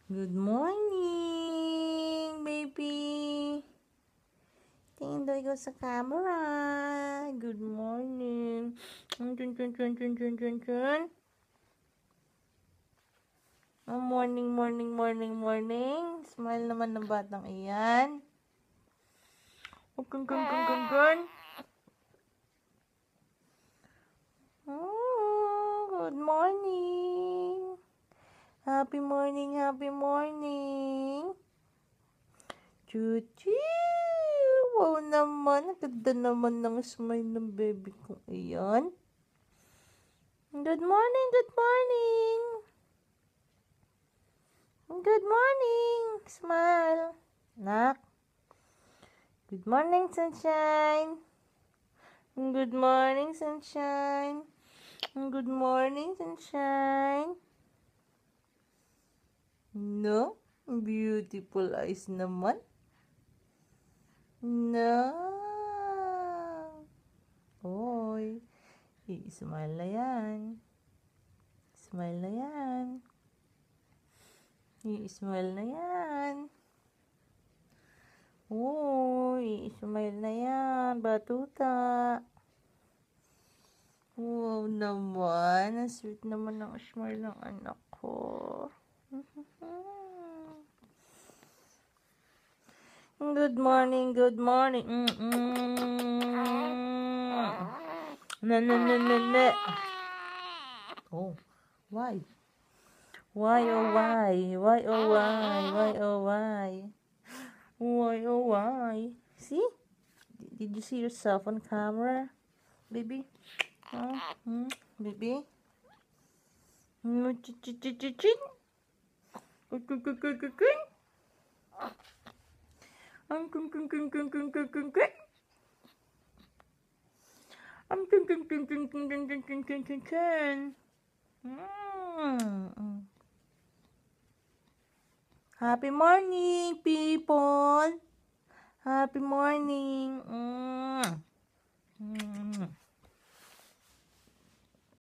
Good morning, baby. Tingin daw ikaw sa camera. Good morning. Chun. Oh, morning. Smile naman ng batang iyan. Kun. Oh, good morning. Happy morning. Chuchi. Wow naman. Ang ganda naman ng smile ng baby ko. Ayan. Good morning. Good morning. Smile. Nak. Good morning, sunshine. Good morning, sunshine. No? Beautiful eyes naman. No. Oy. I-smile na yan. I-smile na yan. Uy, i-smile na yan. Batuta. Wow naman. Ang sweet naman ng smile ng anak ko. Good morning. Na. Oh, why? Why? See? Did you see yourself on camera? Baby? Baby? Happy morning, people. Happy morning.